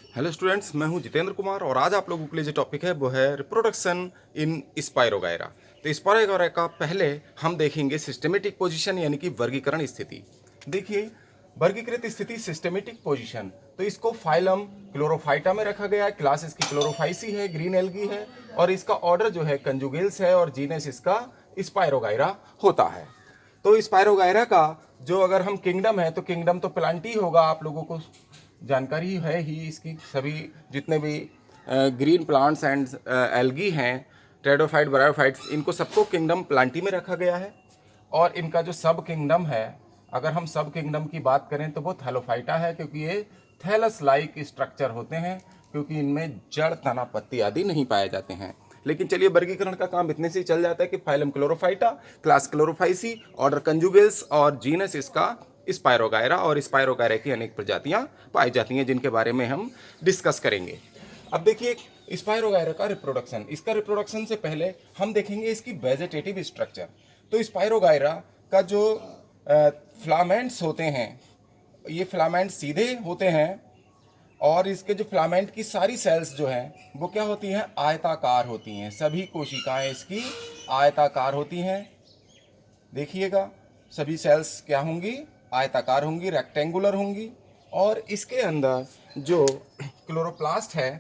Hello students, मैं हूं जितेंद्र कुमार और आज आप लोगों के लिए जो टॉपिक है वो है रिप्रोडक्शन इन स्पाइरोगायरा। तो स्पाइरोगायरा का पहले हम देखेंगे सिस्टेमेटिक पोजीशन यानी कि वर्गीकरण स्थिति। देखिए, वर्गीकृत स्थिति सिस्टेमेटिक पोजीशन, तो इसको फाइलम क्लोरोफाइटा में रखा गया है। क्लास इसकी क्लोरोफाइसी है, ग्रीन एल्गी है, और इसका ऑर्डर जो है कंजुगेल्स है, और जीनस इसका स्पाइरोगायरा होता है। तो स्पाइरोगायरा का जो अगर हम किंगडम है तो किंगडम तो प्लांटी होगा, आप लोगों को जानकारी है ही इसकी। सभी जितने भी ग्रीन प्लांट्स एंड एल्गी हैं, टेरिडोफाइट, ब्रायोफाइट्स, इनको सबको किंगडम प्लांटी में रखा गया है। और इनका जो सब किंगडम है, अगर हम सब किंगडम की बात करें तो वो थैलोफाइटा है, क्योंकि ये थैलस लाइक स्ट्रक्चर होते हैं, क्योंकि इनमें जड़, तना, पत्ती आदि नहीं पाए जाते हैं। लेकिन चलिए, वर्गीकरण का काम इतने से ही चल जाता है कि phylum Chlorophyta, class Chlorophyceae, order Conjugales और जीनस इसका स्पाइरोगायरा, और स्पाइरोगायरा की अनेक प्रजातियां पाई जाती हैं जिनके बारे में हम डिस्कस करेंगे। अब देखिए, स्पाइरोगायरा का रिप्रोडक्शन, इसका रिप्रोडक्शन से पहले हम देखेंगे इसकी वेजिटेटिव स्ट्रक्चर। तो स्पाइरोगायरा का जो फ्लामेंट्स होते हैं, ये फ्लामेंट सीधे होते हैं, और इसके जो फिलामेंट की सारी सेल्स जो हैं वो क्या होती हैं, आयताकार होती हैं। सभी कोशिकाएं इसकी आयताकार होती हैं। देखिएगा, सभी सेल्स क्या होंगी, आयताकार होंगी, रेक्टेंगुलर होंगी। और इसके अंदर जो क्लोरोप्लास्ट है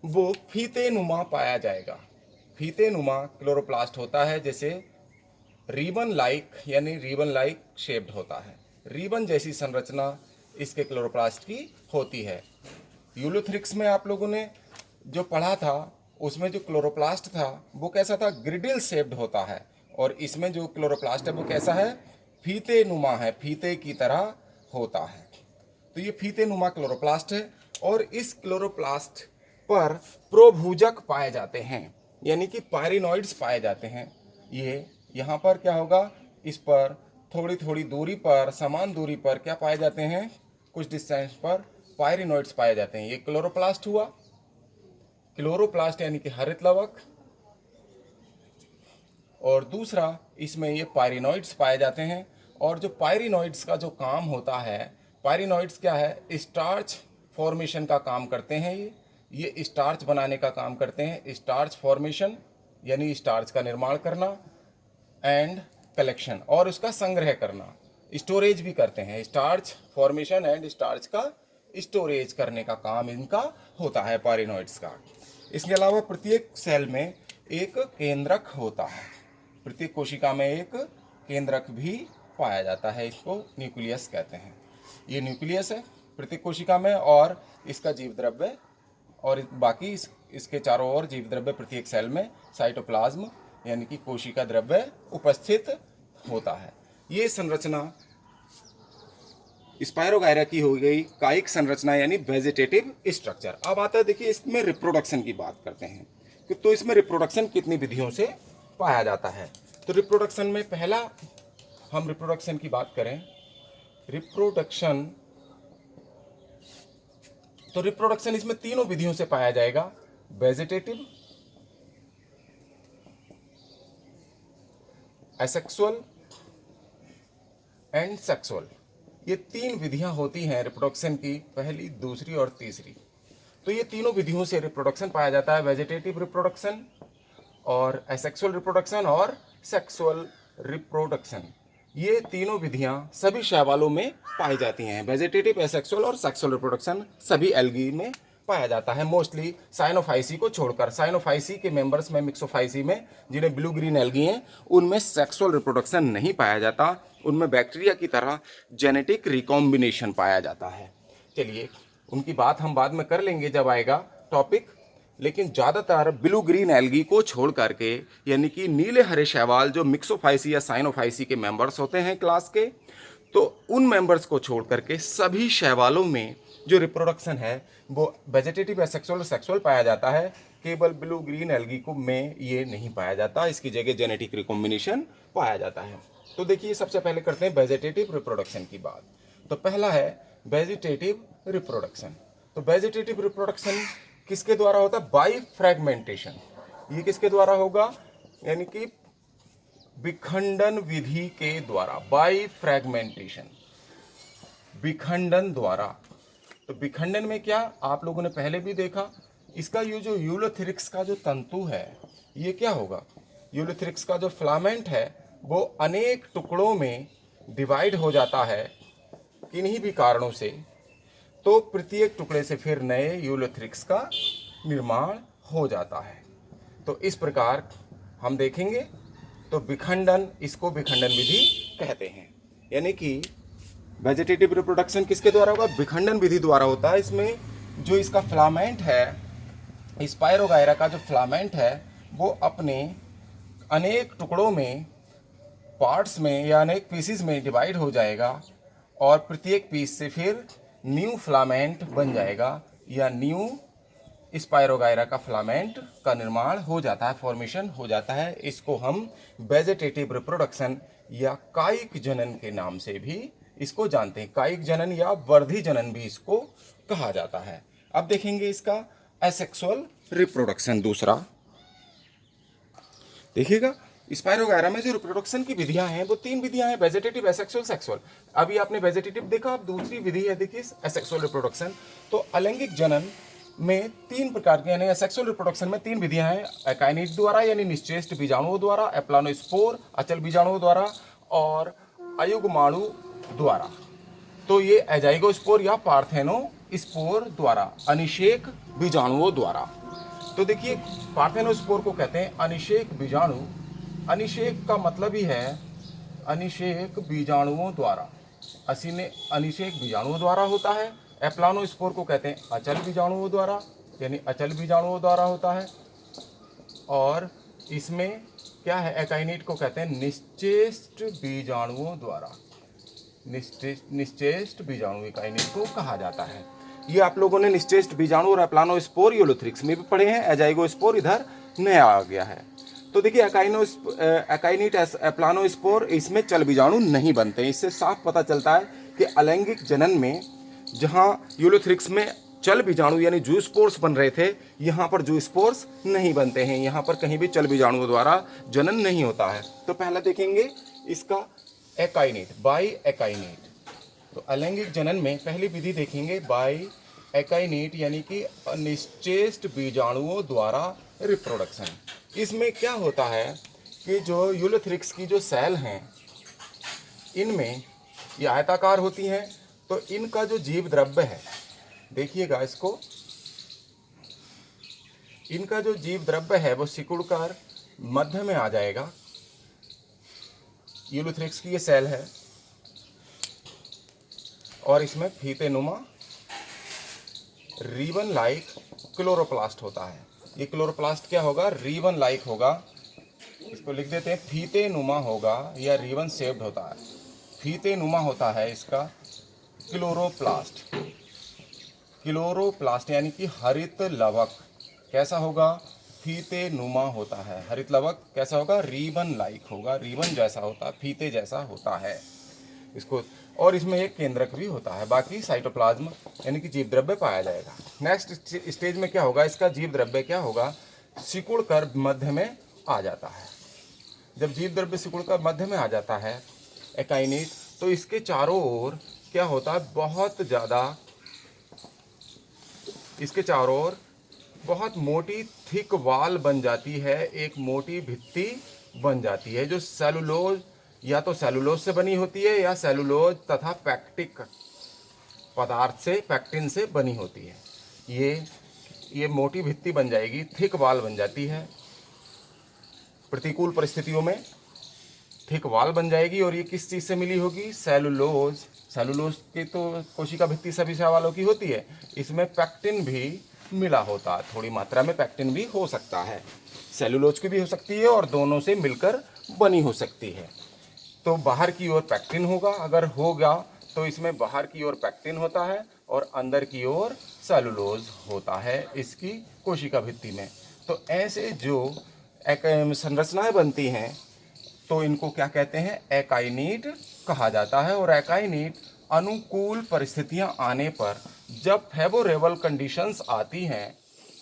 वो फीते नुमा पाया जाएगा। फीते नुमा क्लोरोप्लास्ट होता है, जैसे रिबन लाइक, यानी रिबन लाइक शेप्ड होता है। रिबन जैसी संरचना इसके क्लोरोप्लास्ट की होती है। यूलोथ्रिक्स में आप लोगों ने जो पढ़ा था उसमें जो क्लोरोप्लास्ट था वो कैसा था, ग्रिडल शेप्ड होता है। और इसमें जो क्लोरोप्लास्ट है वो कैसा है, फीते नुमा है, फीते की तरह होता है। तो ये फीते नुमा क्लोरोप्लास्ट है, और इस क्लोरोप्लास्ट पर प्रोभूजक पाए जाते हैं, यानी कि पायरिनॉइड्स पाए जाते हैं। ये यहाँ पर क्या होगा, इस पर थोड़ी थोड़ी दूरी पर, समान दूरी पर क्या पाए जाते हैं, कुछ डिस्टेंस पर पायरिनॉइड्स पाए जाते हैं। ये क्लोरोप्लास्ट हुआ, क्लोरोप्लास्ट यानी कि हरित लवक। और दूसरा, इसमें ये पायरिनॉइड्स पाए जाते हैं। और जो पायरिनॉइड्स का जो काम होता है, पायरिनॉइड्स क्या है, स्टार्च फॉर्मेशन का काम करते हैं। ये स्टार्च बनाने का काम करते हैं। स्टार्च फॉर्मेशन यानी स्टार्च का निर्माण करना, एंड कलेक्शन, और उसका संग्रह करना, स्टोरेज भी करते हैं। स्टार्च फॉर्मेशन एंड स्टार्च का स्टोरेज करने का काम इनका होता है, पायरिनॉइड्स का। इसके अलावा प्रत्येक सेल में एक केंद्रक होता है, प्रत्येक कोशिका में एक केंद्रक भी पाया जाता है, इसको न्यूक्लियस कहते हैं। ये न्यूक्लियस है प्रत्येक कोशिका में, और इसका जीव द्रव्य, और बाकी इसके चारों ओर जीव द्रव्य प्रत्येक सेल में, साइटोप्लाज्म यानी कि कोशिका द्रव्य उपस्थित होता है। ये संरचना स्पाइरोगायरा की हो गई कायिक संरचना यानी वेजिटेटिव स्ट्रक्चर। अब आता है, देखिए, इसमें रिप्रोडक्शन की बात करते हैं कि तो इसमें रिप्रोडक्शन कितनी विधियों से पाया जाता है। तो रिप्रोडक्शन में पहला, हम रिप्रोडक्शन की बात करें, रिप्रोडक्शन, तो रिप्रोडक्शन इसमें तीनों विधियों से पाया जाएगा, वेजिटेटिव, एसेक्सुअल एंड सेक्सुअल। ये तीन विधियां होती हैं रिप्रोडक्शन की, पहली, दूसरी और तीसरी। तो ये तीनों विधियों से रिप्रोडक्शन पाया जाता है, वेजिटेटिव रिप्रोडक्शन, और एसेक्सुअल रिप्रोडक्शन, और सेक्सुअल रिप्रोडक्शन। ये तीनों विधियां सभी शैवालों में पाई जाती हैं। वेजिटेटिव, एसेक्सुअल और सेक्सुअल रिप्रोडक्शन सभी एल्गी में पाया जाता है, मोस्टली साइनोफाइसी को छोड़कर। साइनोफाइसी के मेंबर्स में, मिक्सोफाइसी में, जिन्हें ब्लू ग्रीन एल्गी हैं, उनमें सेक्सुअल रिप्रोडक्शन नहीं पाया जाता। उनमें बैक्टीरिया की तरह जेनेटिक रिकॉम्बिनेशन पाया जाता है। चलिए, उनकी बात हम बाद में कर लेंगे जब आएगा टॉपिक। लेकिन ज़्यादातर ब्लू ग्रीन एल्गी को छोड़ करके, यानी कि नीले हरे शैवाल जो मिक्सोफाइसी या साइनोफाइसी के मेंबर्स होते हैं क्लास के, तो उन मेंबर्स को छोड़ करके सभी शैवालों में जो रिप्रोडक्शन है वो वेजिटेटिव, एसेक्सुअल और सेक्सुअल पाया जाता है। केवल ब्लू ग्रीन एल्गी को में ये नहीं पाया जाता, इसकी जगह जेनेटिक रिकॉम्बिनेशन पाया जाता है। तो देखिए, सबसे पहले करते हैं वेजिटेटिव रिप्रोडक्शन की बात। तो पहला है वेजिटेटिव रिप्रोडक्शन। तो वेजिटेटिव रिप्रोडक्शन किसके द्वारा होता है, बाई फ्रेगमेंटेशन। ये किसके द्वारा होगा, यानी कि विखंडन विधि के द्वारा, बाई फ्रेगमेंटेशन, विखंडन द्वारा। तो विखंडन में क्या आप लोगों ने पहले भी देखा, इसका ये जो यूलोथेरिक्स का जो तंतु है ये क्या होगा, यूलोथेरिक्स का जो फिलामेंट है वो अनेक टुकड़ों में डिवाइड हो जाता है किन्हीं भी कारणों से। तो प्रत्येक टुकड़े से फिर नए यूलोथेरिक्स का निर्माण हो जाता है। तो इस प्रकार हम देखेंगे। तो विखंडन, इसको विखंडन विधि कहते हैं। यानी कि वेजिटेटिव रिप्रोडक्शन किसके द्वारा होगा, विखंडन विधि द्वारा होता है। इसमें जो इसका फिलामेंट है, स्पायरोगायरा का जो फिलामेंट है वो अपने अनेक टुकड़ों में, पार्ट्स में या अनेक पीसीज में डिवाइड हो जाएगा और प्रत्येक पीस से फिर न्यू फिलामेंट बन जाएगा या न्यू स्पायरोगायरा का फिलामेंट का निर्माण हो जाता है, फॉर्मेशन हो जाता है। इसको हम वेजिटेटिव रिप्रोडक्शन या कायिक जनन के नाम से भी इसको जानते हैं। कायिक जनन या वर्धी जनन भी इसको कहा जाता है। अब देखेंगे इसका एसेक्सुअल रिप्रोडक्शन दूसरा। देखिएगा स्पायरोगायरा में जो रिप्रोडक्शन की विधियां हैं वो 3 विधियां हैं, वेजिटेटिव, एसेक्सुअल, सेक्सुअल। अभी आपने वेजिटेटिव देखा, अब दूसरी विधि है देखिए एसेक्सुअल रिप्रोडक्शन। तो अलैंगिक जनन में 3 प्रकार के, यानी सेक्सुअल रिप्रोडक्शन में 3 विधियां हैं, एकाइनिट द्वारा यानी निश्चेष्ट बीजाणुओं द्वारा, एप्लानोस्पोर अचल बीजाणुओं द्वारा और अयुग्माणु द्वारा। तो ये एजाइगोस्पोर या पार्थेनोस्पोर द्वारा, अनिषेक बीजाणुओं द्वारा। तो देखिए पार्थेनोस्पोर को कहते हैं अनिषेक बीजाणु। अनिषेक का मतलब ही है अनिषेक बीजाणुओं द्वारा, अनिषेक बीजाणुओं द्वारा होता है। एप्लानोस्पोर को कहते हैं अचल बीजाणुओं द्वारा, यानी अचल बीजाणुओं द्वारा होता है। और इसमें क्या है, एकाइनेट को कहते हैं निश्चेष्ट बीजाणुओं द्वारा, निश्चेष्ट बीजाणु एकाइनेट को कहा जाता है। ये आप लोगों ने निश्चेष्ट बीजाणु और एप्लानोस्पोर यूलोथेरिक्स में भी पढ़े हैं। एजाइगोस्पोर इधर नया आ गया है। तो देखिए एकाइनेट, एप्लानोस्पोर, इसमें चल बीजाणु नहीं बनते। इससे साफ पता चलता है कि अलैंगिक जनन में जहाँ यूलोथेरिक्स में चल बीजाणु यानी जूस्पोर्स बन रहे थे, यहाँ पर जूस्पोर्स नहीं बनते हैं। यहाँ पर कहीं भी चल बीजाणुओं द्वारा जनन नहीं होता है। तो पहला देखेंगे इसका एकाइनेट, बाई एकाइनेट। तो अलैंगिक जनन में पहली विधि देखेंगे बाई एकाइनेट, यानी कि निश्चेष्ट बीजाणुओं द्वारा रिप्रोडक्शन। इसमें क्या होता है कि जो यूलोथेरिक्स की जो सेल हैं इनमें ये आयताकार होती हैं। तो इनका जो जीव द्रव्य है, देखिएगा इसको, इनका जो जीव द्रव्य है वो सिकुड़कर मध्य में आ जाएगा। यूलोथेरिक्स की ये सेल है और इसमें फीतेनुमा रिबन लाइक क्लोरोप्लास्ट होता है। ये क्लोरोप्लास्ट क्या होगा, रिबन लाइक होगा। इसको लिख देते हैं फीतेनुमा होगा या रिबन शेप्ड होता है। फीतेनुमा होता है इसका क्लोरोप्लास्ट। क्लोरोप्लास्ट यानी कि हरित लवक कैसा होगा, फीतेनुमा होता है। हरित लवक कैसा होगा, रिबन लाइक होगा, रिबन जैसा होता है, फीते जैसा होता है इसको। और इसमें एक केंद्रक भी होता है। बाकी साइटोप्लाज्म यानी कि जीव द्रव्य पाया जाएगा। नेक्स्ट स्टेज में क्या होगा, इसका जीव द्रव्य क्या होगा, सिकुड़ कर मध्य में आ जाता है। जब जीव द्रव्य सिकुड़ कर मध्य में आ जाता है एकाइनेट, तो इसके चारों ओर क्या होता है, बहुत ज़्यादा इसके चारों ओर बहुत मोटी थिक वाल बन जाती है, एक मोटी भित्ति बन जाती है जो सेलुलोज, या तो सेलुलोज से बनी होती है या सेलुलोज तथा पैक्टिक पदार्थ से, पैक्टिन से बनी होती है। ये मोटी भित्ति बन जाएगी, थिक वाल बन जाती है। प्रतिकूल परिस्थितियों में थिक वाल बन जाएगी। और ये किस चीज़ से मिली होगी, सेलुलोज। सेलुलोज की तो कोशिका भित्ति सभी सवालों की होती है, इसमें पैक्टिन भी मिला होता है। थोड़ी मात्रा में पैक्टिन भी हो सकता है, सेलुलोज की भी हो सकती है और दोनों से मिलकर बनी हो सकती है। तो बाहर की ओर पैक्टिन होगा, अगर होगा तो इसमें बाहर की ओर पैक्टिन होता है और अंदर की ओर सेलुलोज होता है इसकी कोशिका भित्ति में। तो ऐसे जो संरचनाएं बनती हैं तो इनको क्या कहते हैं, एकाइनेट कहा जाता है। और एकाइनेट अनुकूल परिस्थितियां आने पर, जब फेवरेबल कंडीशंस आती हैं,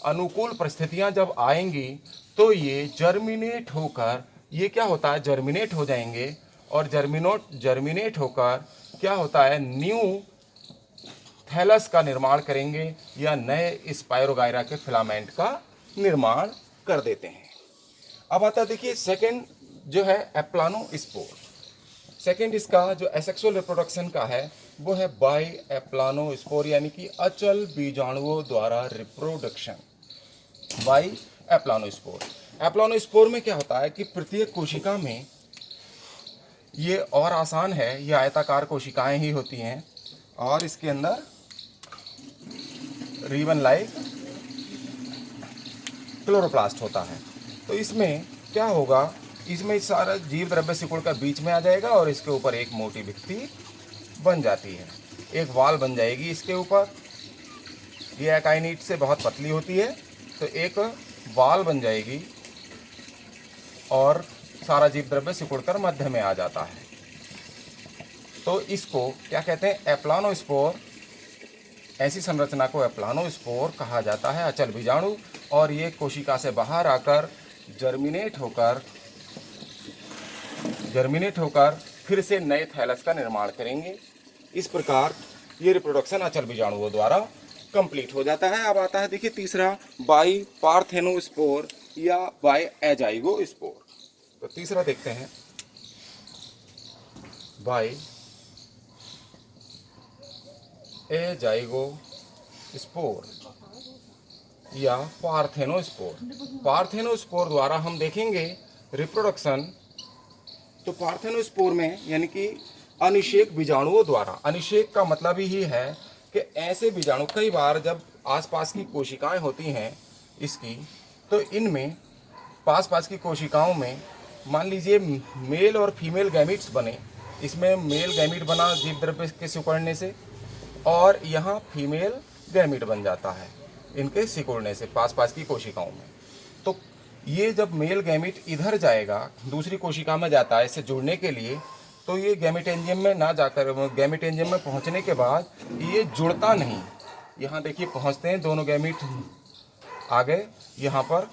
अनुकूल परिस्थितियां जब आएंगी तो ये जर्मिनेट होकर, ये क्या होता है, जर्मिनेट हो जाएंगे। और जर्मिनेट होकर क्या होता है, न्यू थैलस का निर्माण करेंगे या नए स्पायरोगायरा के फिलामेंट का निर्माण कर देते हैं। अब आता है देखिए सेकंड जो है एप्लानोस्पोर। सेकंड इसका जो एसेक्सुअल रिप्रोडक्शन का है वो है बाय एप्लानोस्पोर, यानी कि अचल बीजाणुओं द्वारा रिप्रोडक्शन बाय एप्लानोस्पोर। एप्लानोस्पोर में क्या होता है कि प्रत्येक कोशिका में ये और आसान है, ये आयताकार कोशिकाएं ही होती हैं और इसके अंदर रिबन लाइक क्लोरोप्लास्ट होता है। तो इसमें क्या होगा, इसमें सारा जीव द्रव्य सिकुड़ कर बीच में आ जाएगा और इसके ऊपर एक मोटी भित्ति बन जाती है, एक वाल बन जाएगी इसके ऊपर। ये एकाइनिट से बहुत पतली होती है तो एक वाल बन जाएगी और सारा जीव द्रव्य सिकुड़कर मध्य में आ जाता है। तो इसको क्या कहते हैं, एप्लानोस्पोर। ऐसी संरचना को एप्लानोस्पोर कहा जाता है, अचल बीजाणु। और ये कोशिका से बाहर आकर जर्मिनेट होकर फिर से नए थैलस का निर्माण करेंगे। इस प्रकार ये रिप्रोडक्शन अचल बीजाणुओं द्वारा कंप्लीट हो जाता है। अब आता है देखिए तीसरा बाई पार्थेनोस्पोर या बाय एजाइगोस्पोर। तो तीसरा देखते हैं बाय एजाइगोस्पोर या पार्थेनोस्पोर। पार्थेनोस्पोर द्वारा हम देखेंगे रिप्रोडक्शन। तो पार्थेनोस्पोर में यानी कि अनिषेक बीजाणुओं द्वारा, अनिषेक का मतलब ही है कि ऐसे बीजाणु, कई बार जब आसपास की कोशिकाएं होती हैं इसकी, तो इनमें पास की कोशिकाओं में मान लीजिए मेल और फीमेल गैमीट्स बने। इसमें मेल गैमीट बना जीव द्रव्य के सिकुड़ने से और यहाँ फीमेल गैमीट बन जाता है इनके सिकुड़ने से पास की कोशिकाओं में। तो ये जब मेल गैमीट इधर जाएगा, दूसरी कोशिका में जाता है इससे जुड़ने के लिए, तो ये गैमेटेंजियम में ना जाकर, गैमेटेंजियम में पहुंचने के बाद ये जुड़ता नहीं। यहाँ देखिए पहुंचते हैं दोनों गैमीट आ गए यहाँ पर,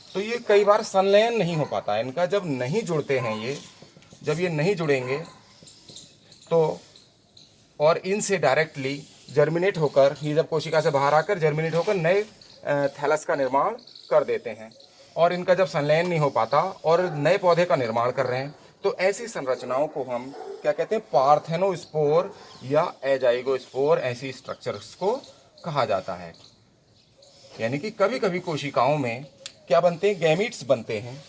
तो ये कई बार संलयन नहीं हो पाता इनका। जब नहीं जुड़ते हैं ये, जब ये नहीं जुड़ेंगे तो और इनसे डायरेक्टली जर्मिनेट होकर, ये जब कोशिका से बाहर आकर जर्मिनेट होकर नए थैलस का निर्माण कर देते हैं। और इनका जब संलयन नहीं हो पाता और नए पौधे का निर्माण कर रहे हैं, तो ऐसी संरचनाओं को हम क्या कहते हैं, पार्थेनोस्पोर या एजाइगोस्पोर, ऐसी स्ट्रक्चर्स को कहा जाता है। यानी कि कभी कभी कोशिकाओं में क्या बनते हैं, गैमीट्स बनते हैं,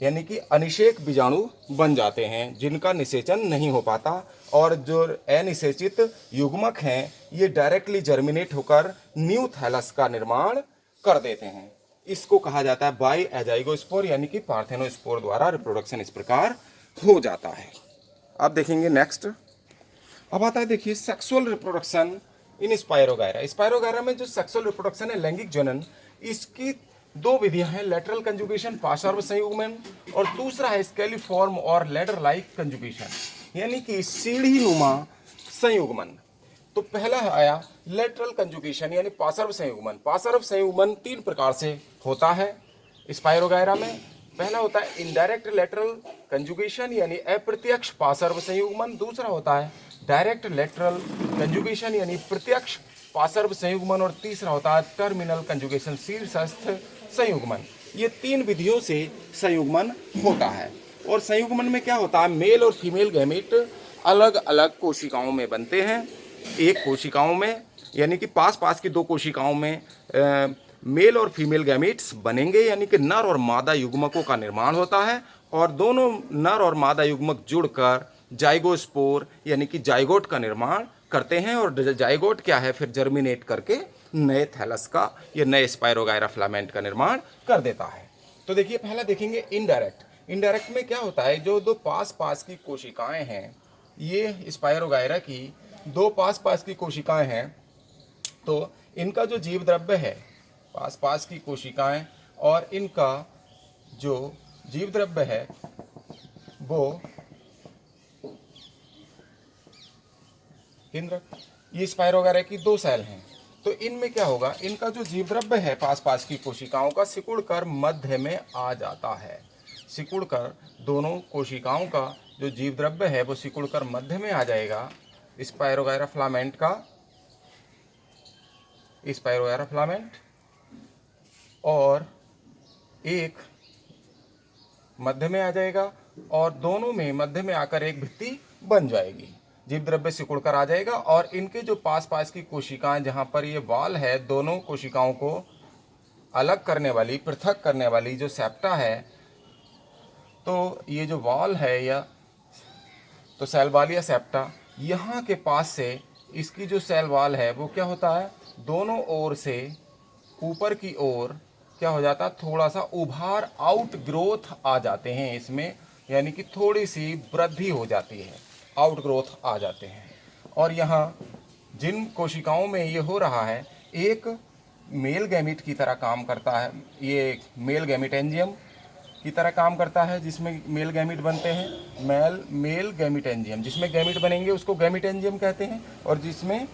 यानी कि अनिषेक बीजाणु बन जाते हैं जिनका निषेचन नहीं हो पाता, और जो अनिषेचित युग्मक हैं ये डायरेक्टली जर्मिनेट होकर न्यू थैलस का निर्माण कर देते हैं। इसको कहा जाता है बाय एजाइगोस्पोर, यानी कि पार्थेनोस्पोर द्वारा रिप्रोडक्शन इस प्रकार हो जाता है। अब देखेंगे नेक्स्ट। अब आता है देखिए sexual reproduction in spirogyra. Spirogyra में जो सेक्सुअल रिप्रोडक्शन है, लैंगिक जनन, इसकी दो विधियां हैं, लेटरल कंजुगेशन पार्श्व संयुग्मन, और दूसरा है स्केलिफॉर्म और लैडर लाइक कंजुगेशन, यानी कि सीढ़ी नुमा संयुग्मन। तो पहला आया लेटरल कंजुगेशन यानी पार्श्व संयुग्मन। पार्श्व संयुग्मन तीन प्रकार से होता है स्पायरोगायरा में। पहला होता है इनडायरेक्ट लेटरल कंजुगेशन यानी अप्रत्यक्ष पार्श्व संयुग्मन। दूसरा होता है डायरेक्ट लेटरल कंजुगेशन यानी प्रत्यक्ष पार्श्व संयुग्मन। और तीसरा होता है टर्मिनल कंजुगेशन शीर्षस्थ संयुग्मन। ये तीन विधियों से संयुग्मन होता है। और संयुग्मन में क्या होता है, मेल और फीमेल गैमीट अलग अलग कोशिकाओं में बनते हैं। एक कोशिकाओं में यानी कि पास की दो कोशिकाओं में मेल और फीमेल गैमीट्स बनेंगे, यानी कि नर और मादा युग्मकों का निर्माण होता है, और दोनों नर और मादा युग्मक जुड़कर जाइगोस्पोर यानी कि जाइगोट का निर्माण करते हैं। और जाइगोट क्या है, फिर जर्मिनेट करके नए थैलस का या नए स्पायरोगायरा फिलामेंट का निर्माण कर देता है। तो देखिए पहला देखेंगे इनडायरेक्ट। इनडायरेक्ट में क्या होता है, जो दो पास की कोशिकाएं हैं, ये स्पायरोगायरा की दो पास की कोशिकाएं हैं, तो इनका जो जीव द्रव्य है, पास की कोशिकाएं, और इनका जो जीव द्रव्य है वो ये स्पायरोगायरा की दो सेल हैं। तो इनमें क्या होगा, इनका जो जीव द्रव्य है पास की कोशिकाओं का सिकुड़कर मध्य में आ जाता है। सिकुड़कर दोनों कोशिकाओं का जो जीव द्रव्य है वो सिकुड़कर मध्य में आ जाएगा। स्पायरोगायरा फिलामेंट का स्पायरोगायरा फिलामेंट, और एक मध्य में आ जाएगा, और दोनों में मध्य में आकर एक भित्ति बन जाएगी, जीव द्रव्य सिकुड़कर आ जाएगा। और इनके जो पास पास की कोशिकाएं, जहाँ पर ये वाल है, दोनों कोशिकाओं को अलग करने वाली, पृथक करने वाली जो सेप्टा है, तो ये जो वॉल है या तो सेल वॉल या सेप्टा, यहाँ के पास से इसकी जो सेल वॉल है वो क्या होता है, दोनों ओर से ऊपर की ओर क्या हो जाता है, थोड़ा सा उभार, आउट ग्रोथ आ जाते हैं इसमें, यानी कि थोड़ी सी वृद्धि हो जाती है, आउट ग्रोथ आ जाते हैं। और यहाँ जिन कोशिकाओं में ये हो रहा है, एक मेल गैमीट की तरह काम करता है, ये मेल गैमीट एंजियम की तरह काम करता है, जिसमें मेल गैमीट बनते हैं, मेल गैमीट एंजियम, जिसमें गैमीट बनेंगे उसको गैमीट एंजियम कहते हैं, और जिसमें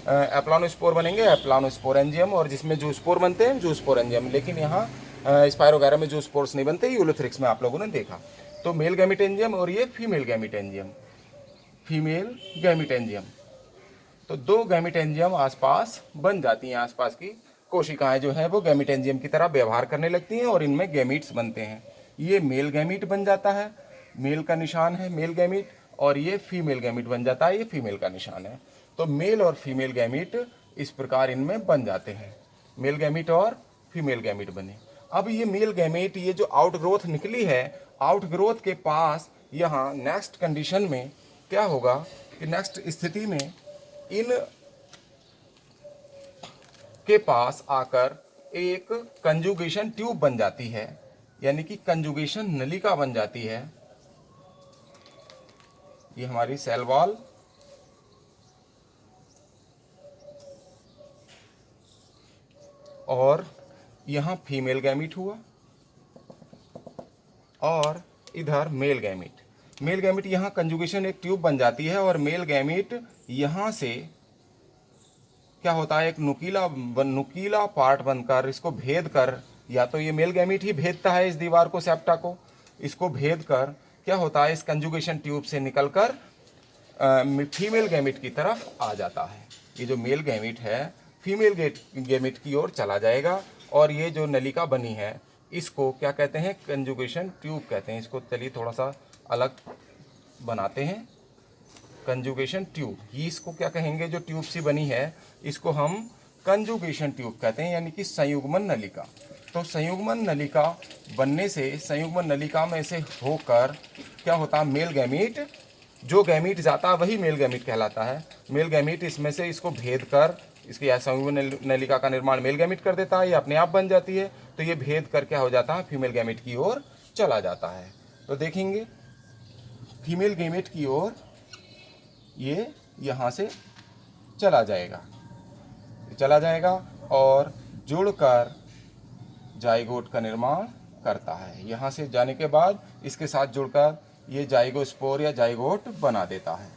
एप्लानोस्पोर बनेंगे एप्लानोस्पोर एंजियम, और जिसमें जूस्पोर बनते हैं जूस्पोर एंजियम। लेकिन यहाँ स्पायरोगायरा में जूस्पोर्स नहीं बनते, यूलोथ्रिक्स में आप लोगों ने देखा। तो मेल गैमीट एंजियम और ये फीमेल गैमीट एंजियम, फीमेल गैमीट एंजियम। तो दो गैमीट एंजियम आसपास बन जाती हैं, आसपास की कोशिकाएं जो है वो गैमीट एंजियम की तरह व्यवहार करने लगती हैं और इनमें गैमीट्स बनते हैं। ये मेल गैमीट बन जाता है, मेल का निशान है मेल गैमीट, और ये फीमेल गैमीट बन जाता है, ये फीमेल का निशान है। तो मेल और फीमेल गैमीट इस प्रकार इनमें बन जाते हैं, मेल गैमीट और फीमेल गैमीट बने। अब ये मेल गैमीट, ये जो आउट ग्रोथ निकली है, आउट ग्रोथ के पास यहाँ नेक्स्ट कंडीशन में क्या होगा कि नेक्स्ट स्थिति में इन के पास आकर एक कंजुगेशन ट्यूब बन जाती है, यानी कि कंजुगेशन नलिका बन जाती है। ये हमारी सेल वॉल, और यहाँ फीमेल गैमीट हुआ, और इधर मेल गैमीट। मेल गैमीट यहाँ कंजुगेशन एक ट्यूब बन जाती है, और मेल गैमीट यहाँ से क्या होता है, एक नुकीला पार्ट बनकर इसको भेद कर, या तो ये मेल गैमीट ही भेदता है इस दीवार को, सेप्टा को, इसको भेद कर क्या होता है, इस कंजुगेशन ट्यूब से निकलकर फीमेल गैमीट की तरफ आ जाता है। ये जो मेल गैमीट है फीमेल गैमीट की ओर चला जाएगा, और ये जो नलिका बनी है इसको क्या कहते हैं, कंजुगेशन ट्यूब कहते हैं। इसको चलिए थोड़ा सा अलग बनाते हैं, कंजुगेशन ट्यूब। ये इसको क्या कहेंगे, जो ट्यूब सी बनी है इसको हम कंजुगेशन ट्यूब कहते हैं, यानी कि संयुग्मन नलिका। तो संयुग्मन नलिका बनने से, संयुग्मन नलिका में से होकर क्या होता है, मेल गैमीट, जो गैमीट जाता है वही मेल गैमीट कहलाता है। मेल गैमीट इसमें से इसको भेद कर, इसकी संयुग्मन नलिका का निर्माण मेल गैमीट कर देता है, ये अपने आप बन जाती है। तो ये भेद कर क्या हो जाता है, फीमेल गैमीट की ओर चला जाता है। तो देखेंगे फीमेल गैमीट की ओर ये यहाँ से चला जाएगा और जुड़कर जाइगोट का निर्माण करता है। यहाँ से जाने के बाद इसके साथ जुड़कर ये जाइगोस्पोर या जाइगोट बना देता है।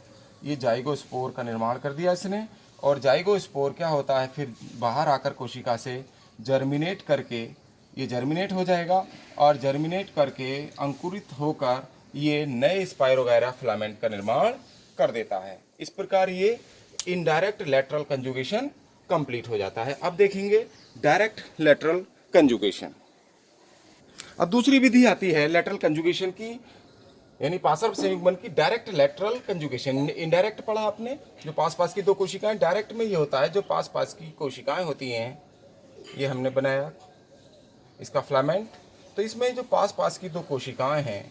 ये जाइगोस्पोर का निर्माण कर दिया इसने, और जाइगोस्पोर क्या होता है, फिर बाहर आकर कोशिका से जर्मिनेट करके ये जर्मिनेट हो जाएगा, और जर्मिनेट करके अंकुरित होकर ये नए स्पायरोगायरा फिलामेंट का निर्माण कर देता है। इस प्रकार ये इनडायरेक्ट लेटरल कंजुगेशन कंप्लीट हो जाता है। अब देखेंगे डायरेक्ट लेटरल कंजुगेशन। अब दूसरी विधि आती है लेटरल कंजुगेशन की, यानी पार्श्व संयुग्मन की डायरेक्ट लेटरल कंजुगेशन। इनडायरेक्ट पढ़ा आपने, जो पास पास की दो कोशिकाएं, डायरेक्ट में ये होता है जो पास पास की कोशिकाएं होती हैं, ये हमने बनाया इसका फिलामेंट। तो इसमें जो पास पास की दो कोशिकाएं हैं,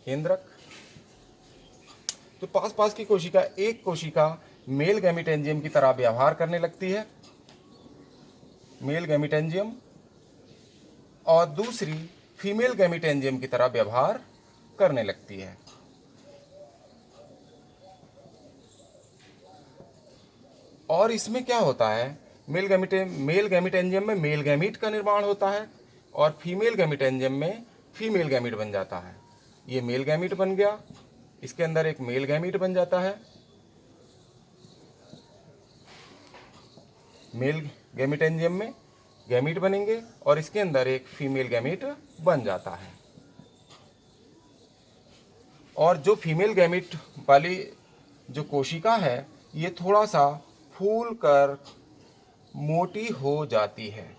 केंद्रक, तो पास पास की कोशिका, एक कोशिका मेल गैमीट एंजियम की तरह व्यवहार करने लगती है, मेल गैमीट एंजियम, और दूसरी फीमेल गैमीट एंजियम की तरह व्यवहार करने लगती है। और इसमें क्या होता है, मेल गैमीट एंजियम में मेल गैमीट का निर्माण होता है, और फीमेल गैमीट एंजियम में फीमेल गैमीट बन जाता है। ये मेल गैमीट बन गया, इसके अंदर एक मेल गैमीट बन जाता है, मेल गैमीट एंजियम में गैमीट बनेंगे, और इसके अंदर एक फीमेल गैमीट बन जाता है। और जो फीमेल गैमिट वाली जो कोशिका है ये थोड़ा सा फूल कर मोटी हो जाती है।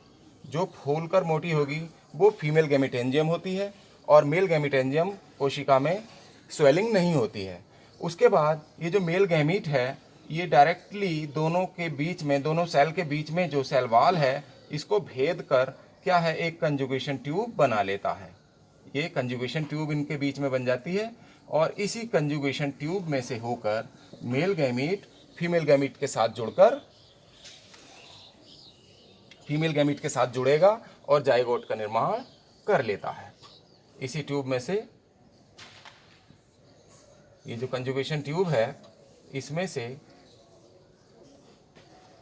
जो फूल कर मोटी होगी वो फीमेल गैमेटेंजियम होती है और मेल गैमेटेंजियम कोशिका में स्वेलिंग नहीं होती है। उसके बाद ये जो मेल गैमीट है ये डायरेक्टली दोनों के बीच में, दोनों सेल के बीच में जो सेल वाल है इसको भेद कर क्या है, एक कंजुगेशन ट्यूब बना लेता है। ये कंजुगेशन ट्यूब इनके बीच में बन जाती है और इसी कंजुगेशन ट्यूब में से होकर मेल गैमीट फीमेल गैमीट के साथ जुड़कर फीमेल गैमीट के साथ जुड़ेगा और जाइगोट का निर्माण कर लेता है। इसी ट्यूब में से, ये जो कंजुगेशन ट्यूब है इसमें से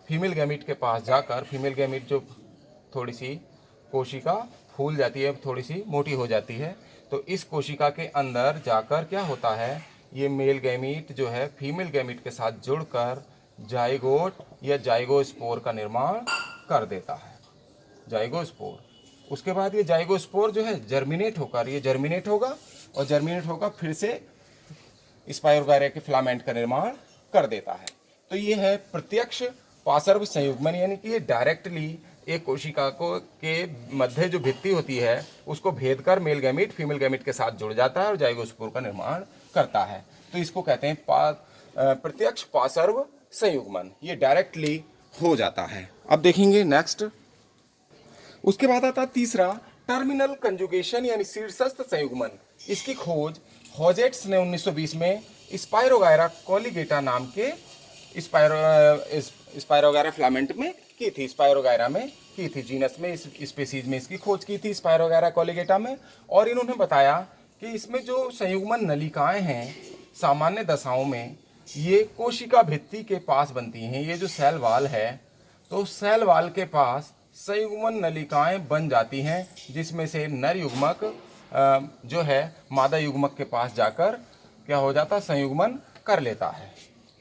फीमेल गैमीट के पास जाकर फीमेल गैमीट जो थोड़ी सी कोशिका फूल जाती है, थोड़ी सी मोटी हो जाती है, तो इस कोशिका के अंदर जाकर क्या होता है, ये मेल गैमीट जो है फीमेल गैमीट के साथ जुड़कर जाइगोट या जाइगोस्पोर का निर्माण कर देता है। जाइगोस्पोर, उसके बाद ये जाइगोस्पोर जो है जर्मिनेट होकर ये जर्मिनेट होगा और जर्मिनेट होकर फिर से स्पाइरोगायरा के फिलामेंट का निर्माण कर देता है। तो ये है प्रत्यक्ष पार्श्व संयुग्मन, यानी कि ये डायरेक्टली एक कोशिका को के मध्य जो भित्ति होती है उसको भेद कर मेल गैमीट फीमेल गैमीट के साथ जुड़ जाता है और जाइगोस्पोर का निर्माण करता है। तो इसको कहते हैं प्रत्यक्ष पार्श्व संयुग्मन, ये डायरेक्टली हो जाता है। अब देखेंगे नेक्स्ट, उसके बाद आता है तीसरा टर्मिनल कंजुगेशन यानी शीर्षस्थ संयुग्मन। इसकी खोज हॉजेट्स ने 1920 में स्पाइरोगायरा कॉलिगेटा नाम के स्पाइरोगायरा फिलामेंट में की थी, स्पाइरोगायरा में की थी, जीनस में इस स्पीसीज में इसकी खोज की थी स्पाइरोगायरा कॉलिगेटा में। और इन्होंने बताया कि इसमें जो संयुग्मन नलिकाएं हैं सामान्य दशाओं में ये कोशिका भित्ति के पास बनती हैं। ये जो सेल वाल है तो सेल वाल के पास संयुग्मन नलिकाएं बन जाती हैं जिसमें से नर युग्मक जो है मादा युग्मक के पास जाकर क्या हो जाता है, संयुग्मन कर लेता है।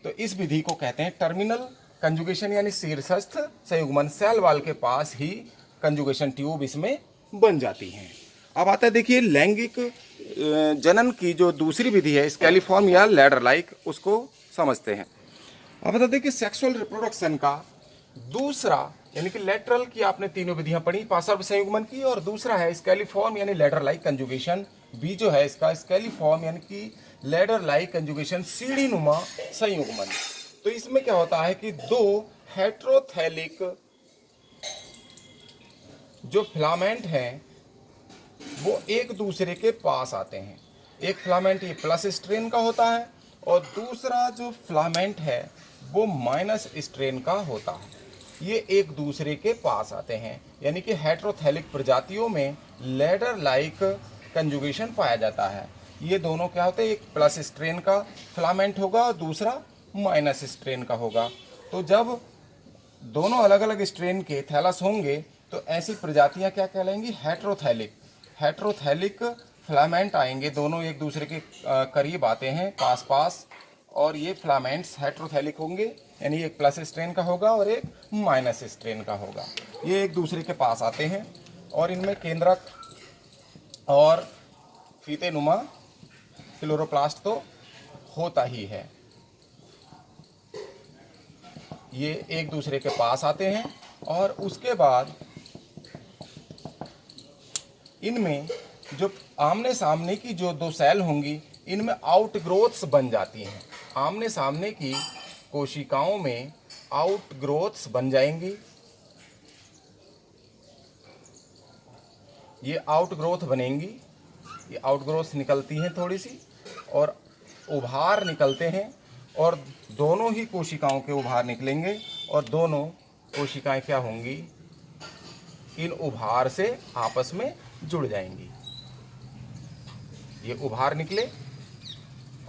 तो इस विधि को कहते हैं टर्मिनल कंजुगेशन यानी शीर्षस्थ संयुग्मन। सेल वाल के पास ही कंजुगेशन ट्यूब इसमें बन जाती हैं। अब आता है देखिए लैंगिक जनन की जो दूसरी विधि है स्केलिफॉर्म या लैडर लाइक, उसको समझते हैं। अब बता दें कि सेक्सुअल रिप्रोडक्शन का दूसरा यानी कि लेटरल की आपने तीनों विधियां पढ़ी पार्श्व संयुग्मन की, और दूसरा है स्केलिफॉर्म यानी लेडर लाइक कंजुगेशन। बी जो है इसका स्केलिफॉर्म यानी कि लेडर लाइक कंजुगेशन, सीढ़ी नुमा संयुग्मन। तो इसमें क्या होता है कि दो हेट्रोथैलिक जो फिलामेंट हैं वो एक दूसरे के पास आते हैं। एक फिलामेंट ये प्लस स्ट्रेन का होता है और दूसरा जो फिलामेंट है वो माइनस स्ट्रेन का होता है। ये एक दूसरे के पास आते हैं, यानी कि हेट्रोथैलिक प्रजातियों में लेडर लाइक कंजुगेशन पाया जाता है। ये दोनों क्या होते हैं, एक प्लस स्ट्रेन का फिलामेंट होगा और दूसरा माइनस स्ट्रेन का होगा। तो जब दोनों अलग अलग स्ट्रेन के थैलस होंगे तो ऐसी प्रजातियां क्या कहलाएंगी, हेट्रोथैलिक। हेट्रोथैलिक फिलामेंट आएंगे, दोनों एक दूसरे के करीब आते हैं, पास पास, और ये फिलामेंट्स हेट्रोथैलिक होंगे, यानी एक प्लस स्ट्रेन का होगा और एक माइनस स्ट्रेन का होगा। ये एक दूसरे के पास आते हैं और इनमें केंद्रक और फीते नुमा क्लोरोप्लास्ट तो होता ही है। ये एक दूसरे के पास आते हैं और उसके बाद इनमें जो आमने सामने की जो दो सेल होंगी इनमें आउटग्रोथ्स बन जाती हैं। आमने सामने की कोशिकाओं में आउटग्रोथ्स बन जाएंगी। ये आउटग्रोथ बनेंगी, ये आउटग्रोथ निकलती हैं थोड़ी सी और उभार निकलते हैं, और दोनों ही कोशिकाओं के उभार निकलेंगे और दोनों कोशिकाएं क्या होंगी, इन उभार से आपस में जुड़ जाएंगी। ये उभार निकले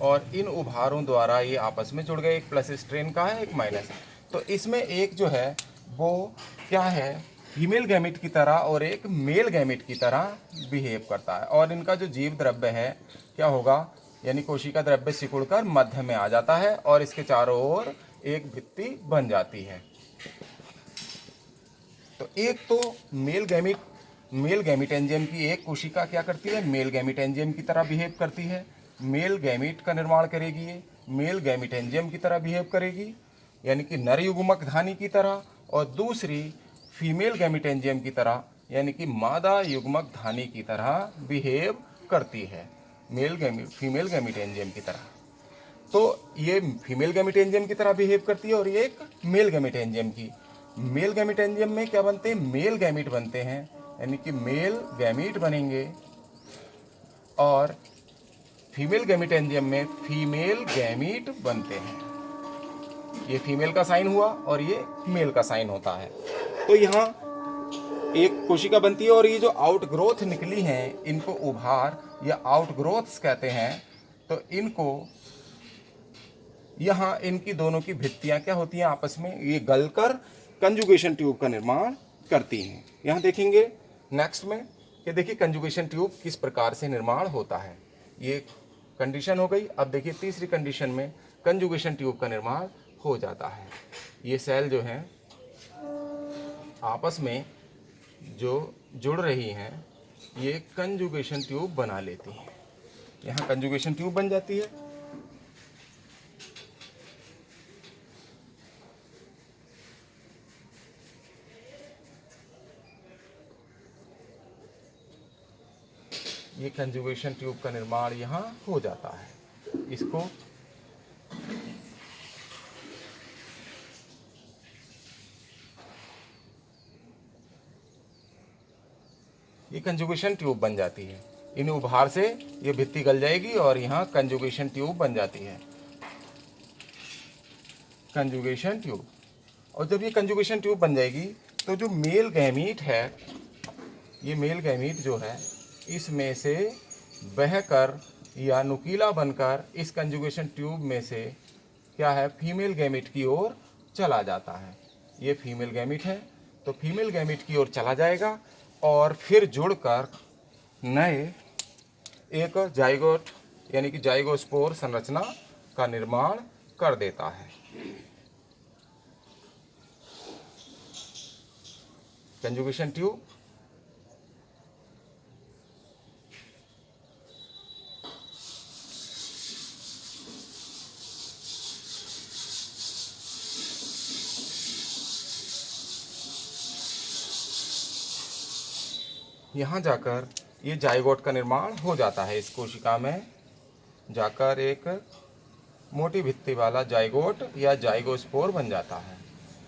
और इन उभारों द्वारा ये आपस में जुड़ गए, एक प्लस स्ट्रेन का है एक माइनस। तो इसमें एक जो है वो क्या है, फीमेल गैमेट की तरह और एक मेल गैमेट की तरह बिहेव करता है, और इनका जो जीव द्रव्य है क्या होगा, यानी कोशिका द्रव्य सिकुड़कर मध्य में आ जाता है और इसके चारों ओर एक भित्ति बन जाती है। तो एक तो मेल गैमेटेंजियम की एक कोशिका क्या करती है, मेल गैमेटेंजियम की तरह बिहेव करती है, मेल गैमीट का निर्माण करेगी, ये मेल गैमीट एंजियम की तरह बिहेव करेगी यानी कि नर युग्मक धानी की तरह, और दूसरी फीमेल गैमीट एंजियम की तरह यानी कि मादा युग्मक धानी की तरह बिहेव करती है, फीमेल गैमीट एंजियम की तरह। तो ये फीमेल गैमीट एंजियम की तरह बिहेव करती है और ये एक मेल गैमीट एंजियम की। मेल गैमीट एंजियम में क्या बनते हैं, मेल गैमीट बनते हैं, यानी कि मेल गैमीट बनेंगे, और फीमेल गैमीट एंजियम में फीमेल गैमीट बनते हैं। ये फीमेल का साइन हुआ और ये मेल का साइन होता है। तो यहाँ एक कोशिका बनती है और ये जो आउटग्रोथ निकली हैं इनको उभार या आउटग्रोथ्स कहते हैं। तो इनको यहाँ इनकी दोनों की भित्तियाँ क्या होती हैं आपस में, ये गलकर कंजुगेशन ट्यूब का निर्माण करती हैं। यहाँ देखेंगे नेक्स्ट में कि देखिए कंजुगेशन ट्यूब किस प्रकार से निर्माण होता है। ये कंडीशन हो गई। अब देखिए तीसरी कंडीशन में कंजुगेशन ट्यूब का निर्माण हो जाता है। ये सेल जो हैं आपस में जो जुड़ रही हैं ये कंजुगेशन ट्यूब बना लेती हैं। यहाँ कंजुगेशन ट्यूब बन जाती है। ये कंजुगेशन ट्यूब का निर्माण यहाँ हो जाता है। इसको ये कंजुगेशन ट्यूब बन जाती है। इन उभार से ये भित्ति गल जाएगी और यहाँ कंजुगेशन ट्यूब बन जाती है, कंजुगेशन ट्यूब। और जब ये कंजुगेशन ट्यूब बन जाएगी तो जो मेल गैमीट है, ये मेल गैमीट जो है इसमें से बहकर या नुकीला बनकर इस कंजुगेशन ट्यूब में से क्या है, फीमेल गैमीट की ओर चला जाता है। ये फीमेल गैमीट है तो फीमेल गैमीट की ओर चला जाएगा और फिर जुड़कर नए एक जाइगोट यानी कि जाइगोस्पोर संरचना का निर्माण कर देता है। कंजुगेशन ट्यूब यहाँ जाकर ये जाइगोट का निर्माण हो जाता है। इस कोशिका में जाकर एक मोटी भित्ति वाला जाइगोट या जाइगोस्पोर बन जाता है।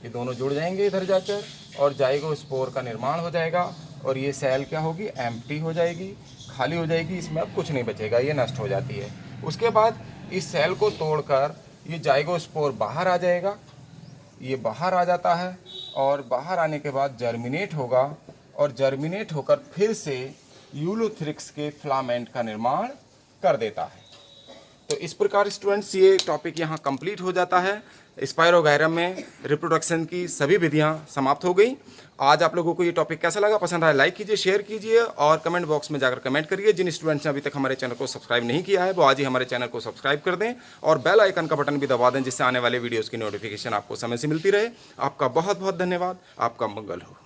ये दोनों जुड़ जाएंगे इधर जाकर और जाइगोस्पोर का निर्माण हो जाएगा और ये सेल क्या होगी, एम्प्टी हो जाएगी, खाली हो जाएगी। इसमें अब कुछ नहीं बचेगा, ये नष्ट हो जाती है। उसके बाद इस सेल को तोड़कर ये जाइगोस्पोर बाहर आ जाएगा। ये बाहर आ जाता है और बाहर आने के बाद जर्मिनेट होगा और जर्मिनेट होकर फिर से यूलोथ्रिक्स के फिलामेंट का निर्माण कर देता है। तो इस प्रकार स्टूडेंट्स ये टॉपिक यहाँ कंप्लीट हो जाता है। स्पायरोगायरम में रिप्रोडक्शन की सभी विधियाँ समाप्त हो गई। आज आप लोगों को ये टॉपिक कैसा लगा, पसंद आया, लाइक कीजिए, शेयर कीजिए और कमेंट बॉक्स में जाकर कमेंट करिए। जिन स्टूडेंट्स ने अभी तक हमारे चैनल को सब्सक्राइब नहीं किया है वो आज ही हमारे चैनल को सब्सक्राइब कर दें और बेल आइकन का बटन भी दबा दें, जिससे आने वाले वीडियोज़ की नोटिफिकेशन आपको समय से मिलती रहे। आपका बहुत बहुत धन्यवाद। आपका मंगल हो।